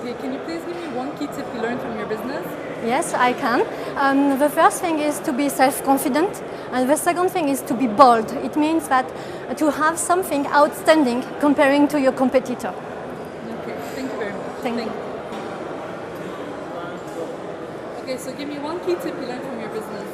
Okay, can you please give me one key tip you learned from your business? Yes, I can. The first thing is to be self-confident, and the second thing is to be bold. It means that to have something outstanding comparing to your competitor. Okay, thank you very much. Thank you. Okay, so give me one key tip you learned from your business.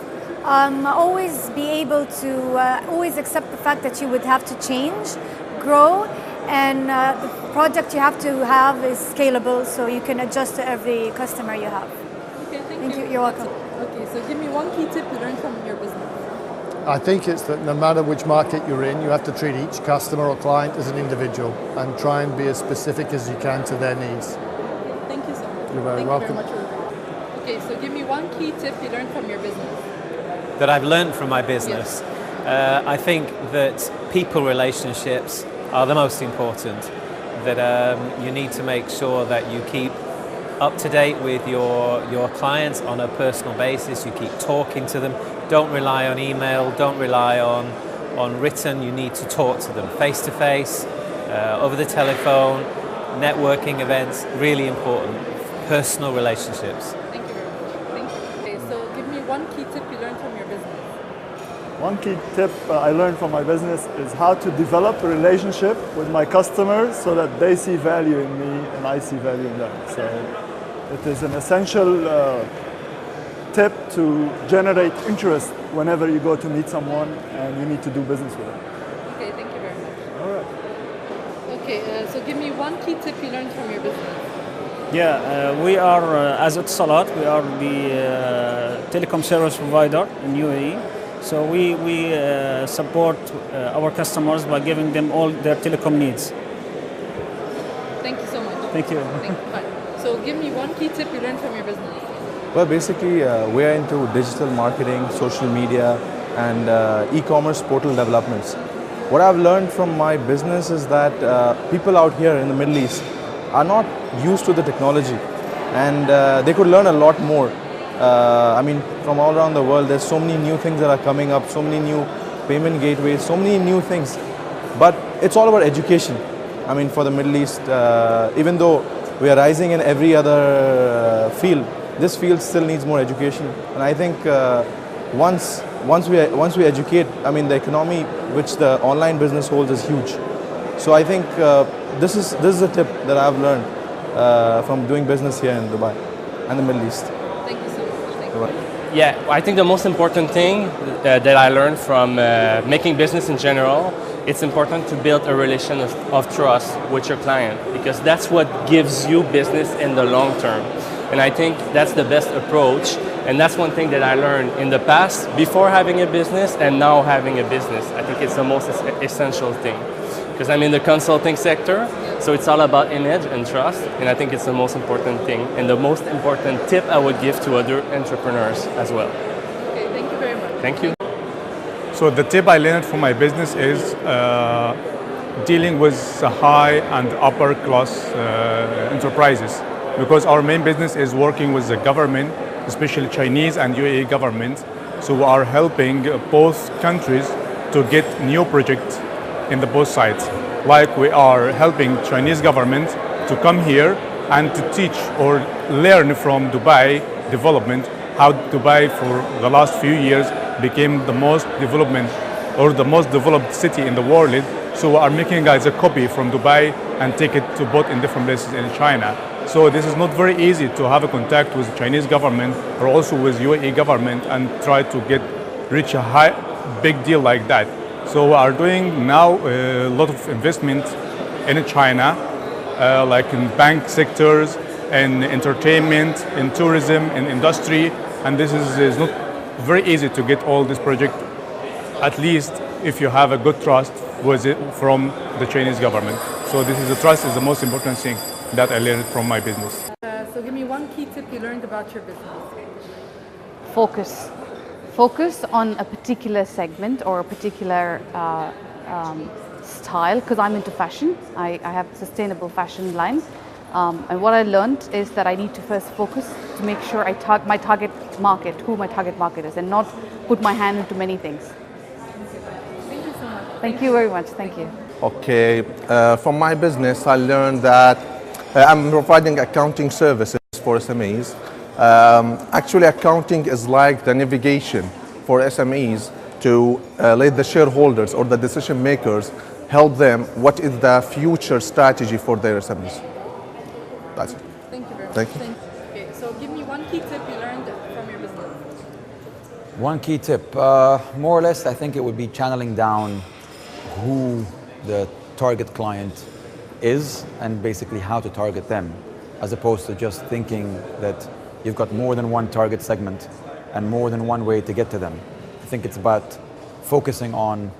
Always be able to always accept the fact that you would have to change, grow, and the product you have to have is scalable, so you can adjust to every customer you have. Okay, Thank you. You're welcome. Okay, so give me one key tip you learned from your business. I think it's that no matter which market you're in, you have to treat each customer or client as an individual and try and be as specific as you can to their needs. Okay, thank you so much. You're very welcome. Thank you very much. Okay, so give me one key tip you learned from your business. That I've learned from my business. Yes. I think that people relationships are the most important. That you need to make sure that you keep up to date with your clients on a personal basis. You keep talking to them. Don't rely on email. Don't rely on written. You need to talk to them face to face, over the telephone, networking events. Really important. Personal relationships. Thank you very much. Thank you. Okay, so give me one key tip you learned from your business. One key tip I learned from my business is how to develop a relationship with my customers so that they see value in me and I see value in them. So it is an essential tip to generate interest whenever you go to meet someone and you need to do business with them. Okay, thank you very much. All right. Okay, so give me one key tip you learned from your business. We are, as Etisalat, we are the telecom service provider in UAE. So we support our customers by giving them all their telecom needs. Thank you so much. Thank you. Thank you. Bye. So give me one key tip you learned from your business. Well, basically, we're into digital marketing, social media, and e-commerce portal developments. What I've learned from my business is that people out here in the Middle East are not used to the technology, and they could learn a lot more. I mean, from all around the world, there's so many new things that are coming up, so many new payment gateways, so many new things. But it's all about education. I mean, for the Middle East, even though we are rising in every other field, this field still needs more education. And I think once we educate, I mean, the economy which the online business holds is huge. So I think this is a tip that I've learned from doing business here in Dubai and the Middle East. Thank you so much. Thank you. Yeah, I think the most important thing that I learned from making business in general, it's important to build a relation of trust with your client, because that's what gives you business in the long term. And I think that's the best approach. And that's one thing that I learned in the past, before having a business and now having a business. I think it's the most essential thing. Because I'm in the consulting sector, so it's all about image and trust, and I think it's the most important thing, and the most important tip I would give to other entrepreneurs as well. Okay, thank you very much. Thank you. So the tip I learned from my business is dealing with high and upper class enterprises, because our main business is working with the government, especially Chinese and UAE government. So we are helping both countries to get new projects in the both sides. Like we are helping Chinese government to come here and to teach or learn from Dubai development, how Dubai for the last few years became the most developed city in the world. So we are making guys a copy from Dubai and take it to both in different places in China. So this is not very easy to have a contact with the Chinese government or also with UAE government and try to reach a big deal like that. So we are doing now a lot of investment in China, like in bank sectors, in entertainment, in tourism, in industry, and this is not very easy to get all this project, at least if you have a good trust with it from the Chinese government. So the trust is the most important thing that I learned from my business. So give me one key tip you learned about your business. Focus. Focus on a particular segment or a particular style, because I'm into fashion. I have a sustainable fashion line. And what I learned is that I need to first focus to make sure I who my target market is, and not put my hand into many things. Thank you so much. Thank you very much. Thank you. Okay, from my business, I learned that I'm providing accounting services for SMEs. Actually, accounting is like the navigation for SMEs to let the shareholders or the decision makers help them what is the future strategy for their SMEs. That's it. Thank you very much. Thank you. Okay, so give me one key tip you learned from your business. One key tip, more or less, I think it would be channeling down who the target client is and basically how to target them, as opposed to just thinking that you've got more than one target segment and more than one way to get to them. I think it's about focusing on,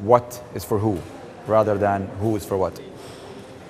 what is for who, rather than who is for what.